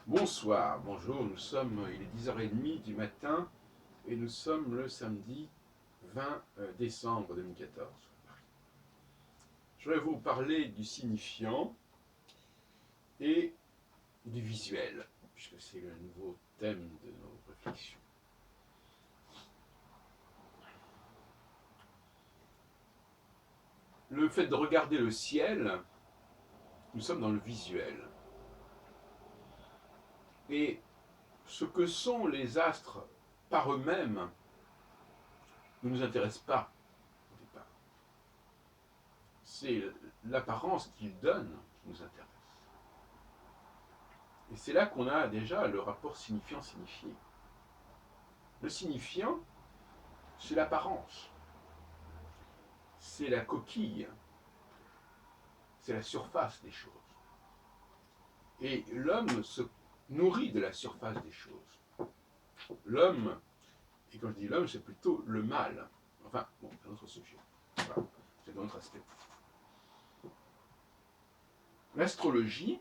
Bonsoir, bonjour, il est 10h30 du matin et nous sommes le samedi 20 décembre 2014. Je vais vous parler du signifiant et du visuel, puisque c'est le nouveau thème de nos réflexions. Le fait de regarder le ciel, nous sommes dans le visuel. Et ce que sont les astres par eux-mêmes ne nous intéresse pas au départ. C'est l'apparence qu'ils donnent qui nous intéresse. Et c'est là qu'on a déjà le rapport signifiant-signifié. Le signifiant, c'est l'apparence, c'est la coquille, c'est la surface des choses. Et l'homme se nourrit de la surface des choses. L'homme, et quand je dis l'homme, c'est plutôt le mâle. Enfin, bon, c'est un autre sujet. Voilà, c'est un autre aspect. L'astrologie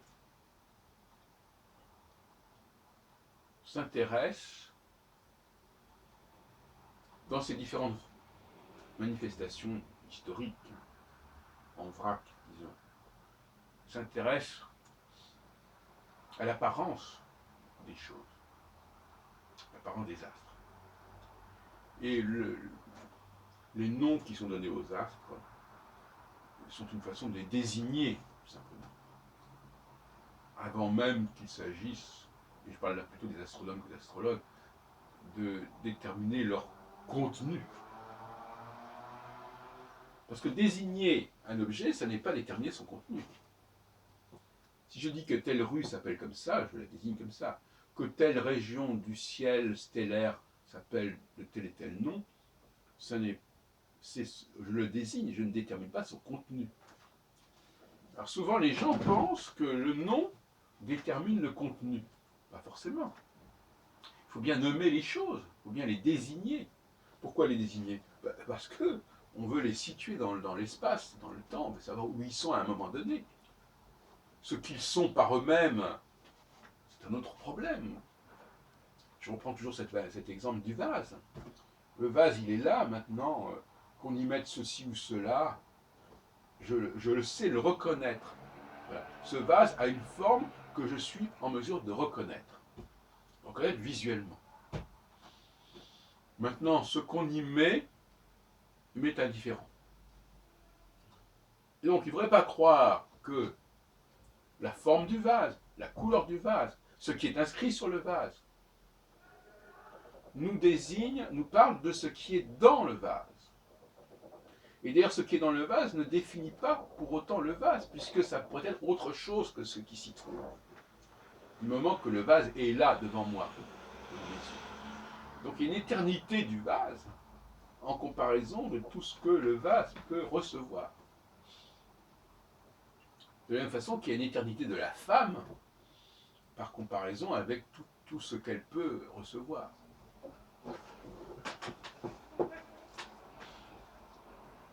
s'intéresse, dans ses différentes manifestations historiques, en vrac, disons, s'intéresse à l'apparence des choses, l'apparence des astres. Et les noms qui sont donnés aux astres sont une façon de les désigner, tout simplement. Avant même qu'il s'agisse, et je parle là plutôt des astronomes que des astrologues, de déterminer leur contenu. Parce que désigner un objet, ça n'est pas déterminer son contenu. Si je dis que telle rue s'appelle comme ça, je la désigne comme ça. Que telle région du ciel stellaire s'appelle de tel et tel nom, je le désigne, je ne détermine pas son contenu. Alors souvent les gens pensent que le nom détermine le contenu. Pas forcément. Il faut bien nommer les choses, il faut bien les désigner. Pourquoi les désigner? Parce que on veut les situer dans l'espace, dans le temps, on veut savoir où ils sont à un moment donné. Ce qu'ils sont par eux-mêmes, c'est un autre problème. Je reprends toujours cet exemple du vase. Le vase, il est là maintenant, qu'on y mette ceci ou cela, je le sais le reconnaître. Voilà. Ce vase a une forme que je suis en mesure de reconnaître visuellement. Maintenant, ce qu'on y met m'est indifférent. Et donc, il ne faudrait pas croire que la forme du vase, la couleur du vase, ce qui est inscrit sur le vase, nous désigne, nous parle de ce qui est dans le vase. Et d'ailleurs, ce qui est dans le vase ne définit pas pour autant le vase, puisque ça pourrait être autre chose que ce qui s'y trouve. Du moment que le vase est là devant moi. Donc il y a une éternité du vase en comparaison de tout ce que le vase peut recevoir. De la même façon qu'il y a une éternité de la femme par comparaison avec tout ce qu'elle peut recevoir.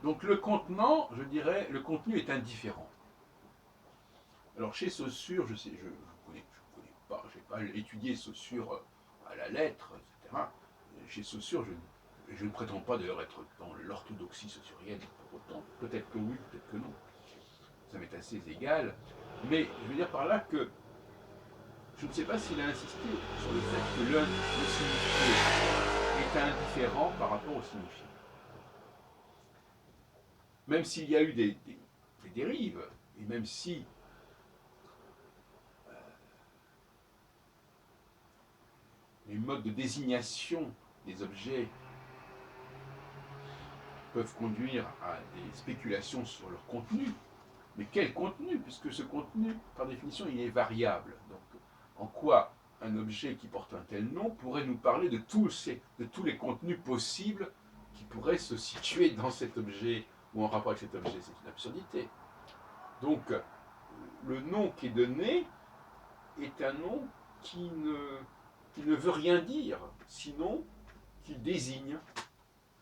Donc le contenant, je dirais, le contenu est indifférent. Alors chez Saussure, je connais pas, je n'ai pas étudié Saussure à la lettre, etc. Chez Saussure, je ne prétends pas d'ailleurs être dans l'orthodoxie saussurienne pour autant. Peut-être que oui, peut-être que non. Ça m'est assez égal. Mais je veux dire par là que je ne sais pas s'il a insisté sur le fait que le signifié est indifférent par rapport au signifié. Même s'il y a eu des dérives, et même si les modes de désignation des objets peuvent conduire à des spéculations sur leur contenu, mais quel contenu? Puisque ce contenu, par définition, il est variable. Donc, en quoi un objet qui porte un tel nom pourrait nous parler de tous les contenus possibles qui pourraient se situer dans cet objet ou en rapport avec cet objet? C'est une absurdité. Donc, le nom qui est donné est un nom qui ne veut rien dire, sinon qu'il désigne,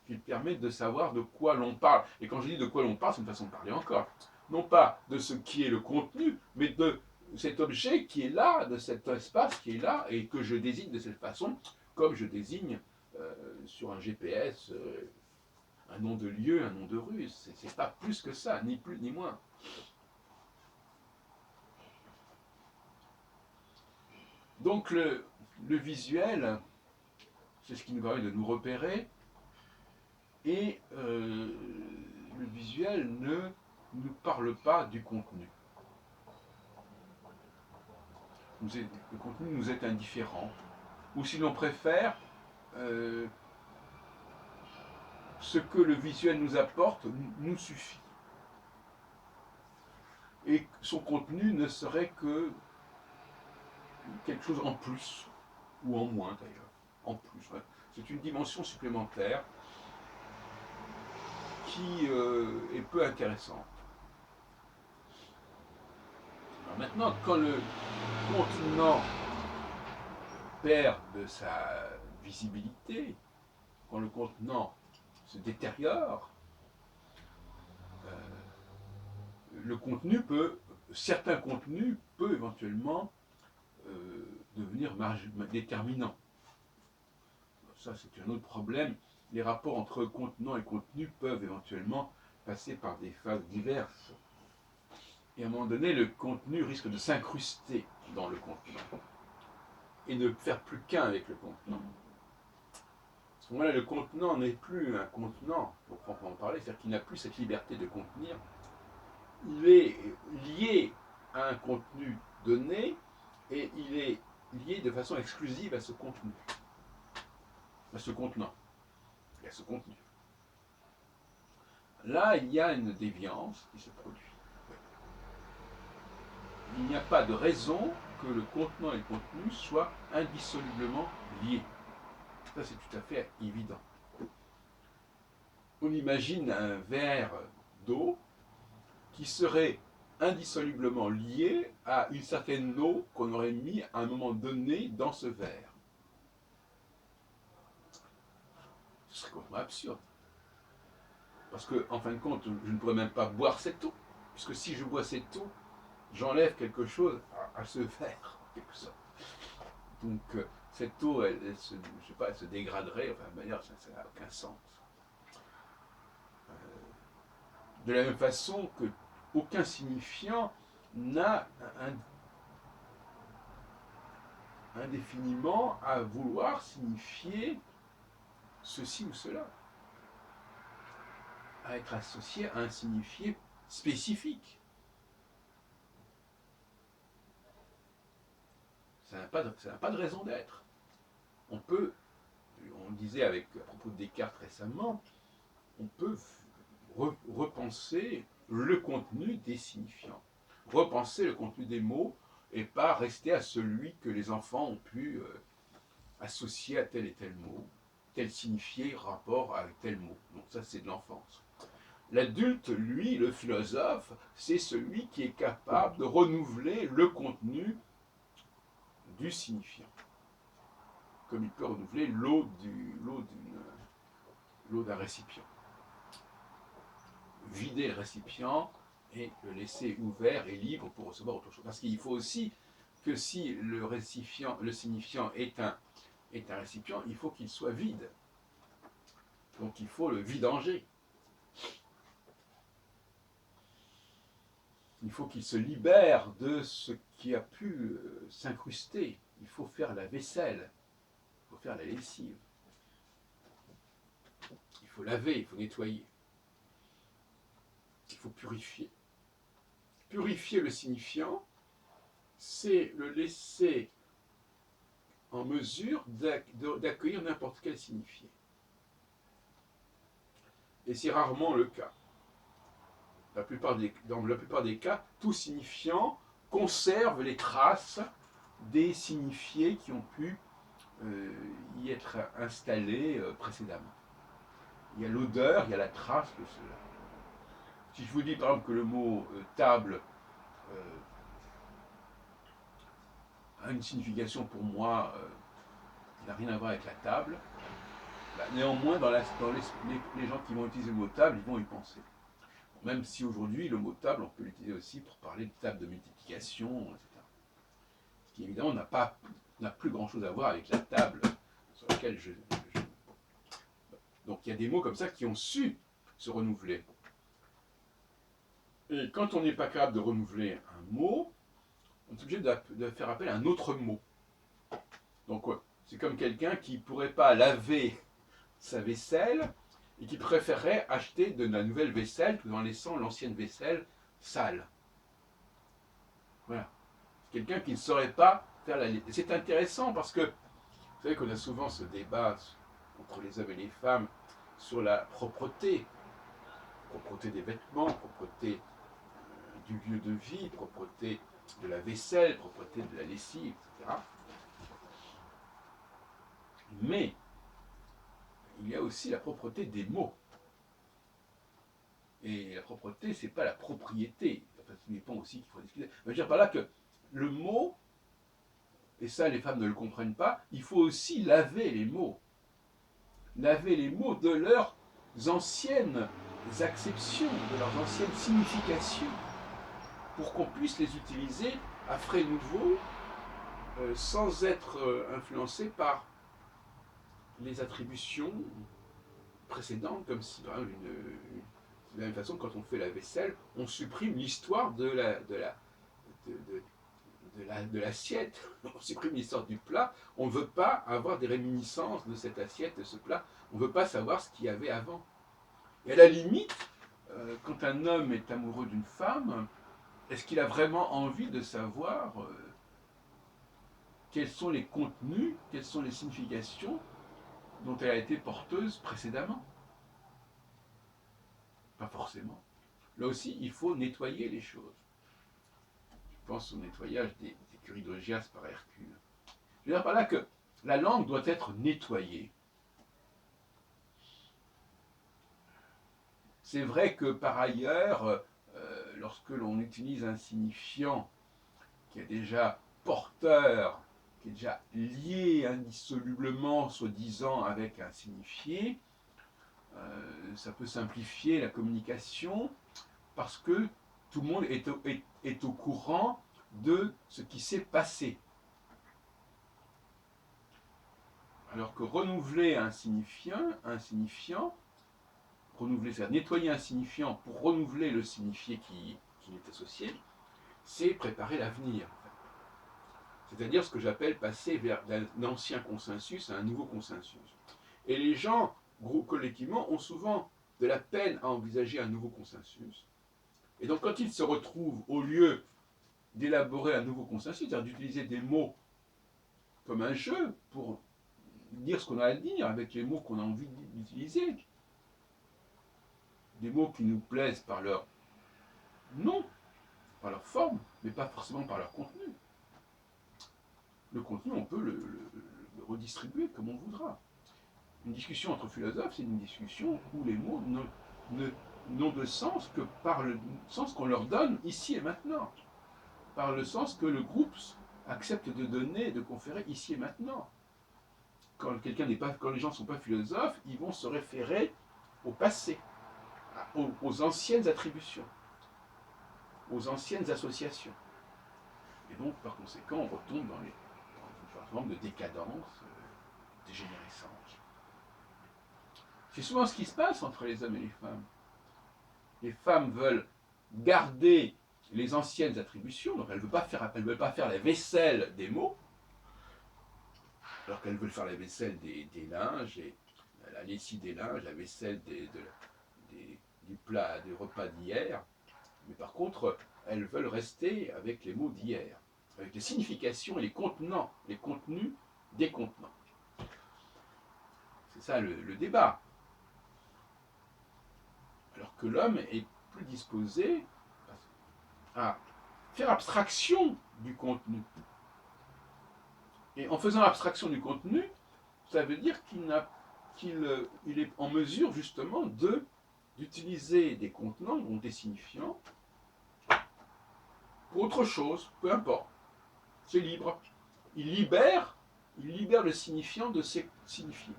qu'il permet de savoir de quoi l'on parle. Et quand je dis de quoi l'on parle, c'est une façon de parler encore. non pas de ce qui est le contenu, mais de cet objet qui est là, de cet espace qui est là, et que je désigne de cette façon, comme je désigne sur un GPS un nom de lieu, un nom de rue. C'est pas plus que ça, ni plus ni moins. Donc le visuel, c'est ce qui nous permet de nous repérer, et le visuel ne nous parle pas du contenu. Le contenu nous est indifférent, ou si l'on préfère, ce que le visuel nous apporte nous suffit. Et son contenu ne serait que quelque chose en plus, ou en moins d'ailleurs, en plus. Ouais. C'est une dimension supplémentaire qui est peu intéressante. Alors maintenant, quand le contenant perd de sa visibilité, quand le contenant se détériore, certains contenus peuvent éventuellement devenir déterminant. Ça, c'est un autre problème. Les rapports entre contenant et contenu peuvent éventuellement passer par des phases diverses. Et à un moment donné, le contenu risque de s'incruster dans le contenant et ne faire plus qu'un avec le contenant. À ce moment-là, le contenant n'est plus un contenant, pour proprement parler, c'est-à-dire qu'il n'a plus cette liberté de contenir. Il est lié à un contenu donné et il est lié de façon exclusive à ce contenu, à ce contenant et à ce contenu. Là, il y a une déviance qui se produit. Il n'y a pas de raison que le contenant et le contenu soient indissolublement liés. Ça, c'est tout à fait évident. On imagine un verre d'eau qui serait indissolublement lié à une certaine eau qu'on aurait mis à un moment donné dans ce verre. Ce serait complètement absurde. Parce que, en fin de compte, je ne pourrais même pas boire cette eau, puisque si je bois cette eau, j'enlève quelque chose à ce verre, en quelque sorte. Donc, cette eau, elle se dégraderait, enfin, de manière, ça n'a aucun sens. De la même façon que aucun signifiant n'a indéfiniment à vouloir signifier ceci ou cela, à être associé à un signifié spécifique. Ça n'a pas de raison d'être. On disait à propos de Descartes récemment, on peut repenser le contenu des signifiants, repenser le contenu des mots et pas rester à celui que les enfants ont pu associer à tel et tel mot, tel signifié rapport avec tel mot. Donc ça, c'est de l'enfance. L'adulte, lui, le philosophe, c'est celui qui est capable de renouveler le contenu du signifiant, comme il peut renouveler l'eau d'un récipient. Vider le récipient et le laisser ouvert et libre pour recevoir autre chose. Parce qu'il faut aussi que si le signifiant est un récipient, il faut qu'il soit vide. Donc il faut le vidanger. Il faut qu'il se libère de ce qui a pu s'incruster. Il faut faire la vaisselle. Il faut faire la lessive. Il faut laver, il faut nettoyer. Il faut purifier. Purifier le signifiant, c'est le laisser en mesure d'accueillir n'importe quel signifié. Et c'est rarement le cas. Dans la plupart des cas, tout signifiant conserve les traces des signifiés qui ont pu y être installés précédemment. Il y a l'odeur, il y a la trace de cela. Si je vous dis par exemple que le mot table a une signification pour moi qui n'a rien à voir avec la table, néanmoins, dans les gens qui vont utiliser le mot table, ils vont y penser. Même si aujourd'hui, le mot table, on peut l'utiliser aussi pour parler de table de multiplication, etc. Ce qui évidemment n'a plus grand-chose à voir avec la table sur laquelle je... Donc il y a des mots comme ça qui ont su se renouveler. Et quand on n'est pas capable de renouveler un mot, on est obligé de faire appel à un autre mot. Donc ouais, c'est comme quelqu'un qui ne pourrait pas laver sa vaisselle et qui préférerait acheter de la nouvelle vaisselle tout en laissant l'ancienne vaisselle sale. Voilà. Quelqu'un qui ne saurait pas faire la... C'est intéressant parce que, vous savez qu'on a souvent ce débat entre les hommes et les femmes sur la propreté. Propreté des vêtements, propreté du lieu de vie, propreté de la vaisselle, propreté de la lessive, etc. Mais il y a aussi la propreté des mots. Et la propreté, c'est pas la propriété. Enfin, ça dépend aussi qu'il faut discuter. Je veux dire par là que le mot, et ça les femmes ne le comprennent pas, il faut aussi laver les mots. Laver les mots de leurs anciennes acceptions, de leurs anciennes significations, pour qu'on puisse les utiliser à frais nouveaux, sans être influencé par les attributions précédentes, comme si, par exemple, de la même façon, quand on fait la vaisselle, on supprime l'histoire de l'assiette, on supprime l'histoire du plat, on ne veut pas avoir des réminiscences de cette assiette, de ce plat, on ne veut pas savoir ce qu'il y avait avant. Et à la limite, quand un homme est amoureux d'une femme, est-ce qu'il a vraiment envie de savoir quels sont les contenus, quelles sont les significations dont elle a été porteuse précédemment? Pas forcément. Là aussi, il faut nettoyer les choses. Je pense au nettoyage des écuries d'Augias par Hercule. Je veux dire par là que la langue doit être nettoyée. C'est vrai que par ailleurs, lorsque l'on utilise un signifiant qui est déjà porteur, qui est déjà lié indissolublement, soi-disant, avec un signifié, ça peut simplifier la communication parce que tout le monde est au courant de ce qui s'est passé. Alors que renouveler un signifiant, renouveler, c'est-à-dire nettoyer un signifiant pour renouveler le signifié qui est associé, c'est préparer l'avenir. C'est-à-dire ce que j'appelle passer vers un ancien consensus à un nouveau consensus. Et les gens, collectivement, ont souvent de la peine à envisager un nouveau consensus. Et donc quand ils se retrouvent, au lieu d'élaborer un nouveau consensus, c'est-à-dire d'utiliser des mots comme un jeu pour dire ce qu'on a à dire avec les mots qu'on a envie d'utiliser, des mots qui nous plaisent par leur nom, par leur forme, mais pas forcément par leur contenu. Le contenu, on peut le redistribuer comme on voudra. Une discussion entre philosophes, c'est une discussion où les mots n'ont de sens que par le sens qu'on leur donne ici et maintenant, par le sens que le groupe accepte de donner, de conférer ici et maintenant. Quand les gens ne sont pas philosophes, ils vont se référer au passé, aux anciennes attributions, aux anciennes associations. Et donc, par conséquent, on retombe dans une forme de décadence, dégénérescence. C'est souvent ce qui se passe entre les hommes et les femmes. Les femmes veulent garder les anciennes attributions, donc elles ne veulent pas faire la vaisselle des mots, alors qu'elles veulent faire la vaisselle des linges, et la lessive des linges, la vaisselle du plat, des repas d'hier. Mais par contre, elles veulent rester avec les mots d'hier, avec les significations et les contenus des contenants. C'est ça le débat. Alors que l'homme est plus disposé à faire abstraction du contenu. Et en faisant abstraction du contenu, ça veut dire qu'il est en mesure justement d'utiliser des contenants, donc des signifiants, pour autre chose, peu importe. C'est libre. Il libère le signifiant de ses signifiés.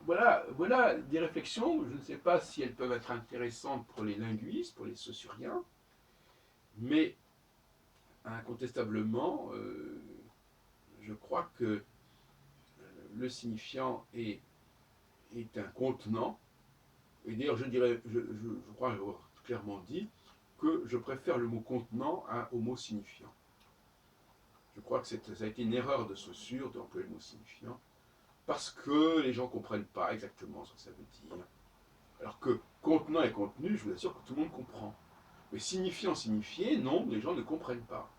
voilà des réflexions, je ne sais pas si elles peuvent être intéressantes pour les linguistes, pour les saussuriens, mais incontestablement, je crois que le signifiant est un contenant, et d'ailleurs je dirais, je crois avoir clairement dit, que je préfère le mot contenant au mot signifiant. Je crois que ça a été une erreur de Saussure d'employer le mot signifiant, parce que les gens ne comprennent pas exactement ce que ça veut dire. Alors que contenant et contenu, je vous assure que tout le monde comprend. Mais signifiant, signifié, non, les gens ne comprennent pas.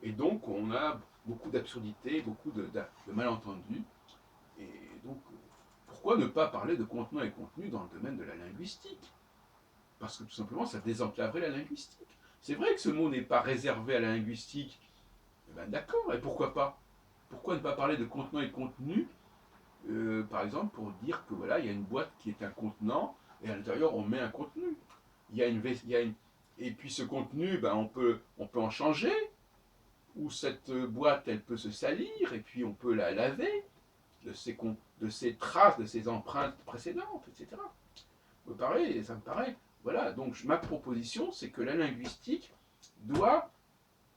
Et donc on a beaucoup d'absurdités, beaucoup de malentendus. Et donc, pourquoi ne pas parler de contenant et contenu dans le domaine de la linguistique? Parce que tout simplement, ça désenclaverait la linguistique. C'est vrai que ce mot n'est pas réservé à la linguistique. Eh ben d'accord, et pourquoi pas? Pourquoi ne pas parler de contenant et contenu, par exemple, pour dire que voilà, il y a une boîte qui est un contenant, et à l'intérieur, on met un contenu. Et puis ce contenu, ben, on peut en changer, ou cette boîte, elle peut se salir, et puis on peut la laver de ses traces, de ses empreintes précédentes, etc. Ça me paraît. Voilà, donc ma proposition, c'est que la linguistique doit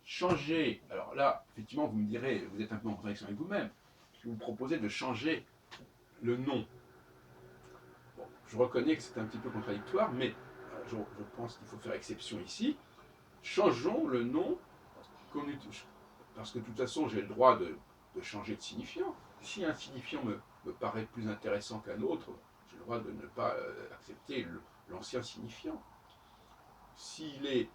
changer. Alors là, effectivement, vous me direz, vous êtes un peu en contradiction avec vous-même. Je vous proposez de changer le nom. Bon, je reconnais que c'est un petit peu contradictoire, mais je pense qu'il faut faire exception ici. Changeons le nom qu'on utilise. Parce que de toute façon, j'ai le droit de changer de signifiant. Si un signifiant me paraît plus intéressant qu'un autre, j'ai le droit de ne pas accepter l'ancien signifiant. S'il est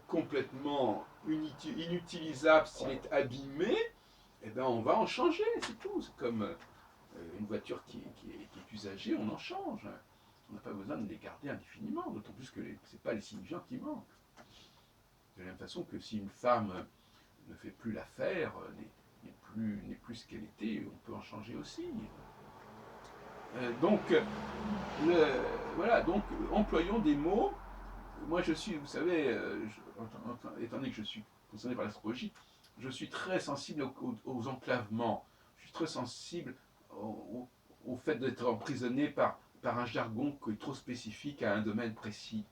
complètement inutilisable, s'il est abîmé, eh ben on va en changer, c'est tout. C'est comme une voiture qui est usagée, on en change. On n'a pas besoin de les garder indéfiniment, d'autant plus que ce n'est pas les signifiants qui manquent. De la même façon que si une femme ne fait plus l'affaire, n'est plus ce qu'elle était, on peut en changer aussi. Donc, voilà, donc employons des mots. Moi, je suis, vous savez, étant donné que je suis concerné par l'astrologie, je suis très sensible aux enclavements. Je suis très sensible au fait d'être emprisonné par un jargon qui est trop spécifique à un domaine précis.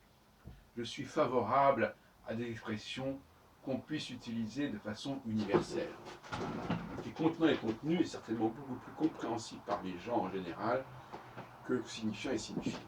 Je suis favorable à des expressions qu'on puisse utiliser de façon universelle. Et contenant et contenu est certainement beaucoup plus compréhensible par les gens en général que signifiant et signifié.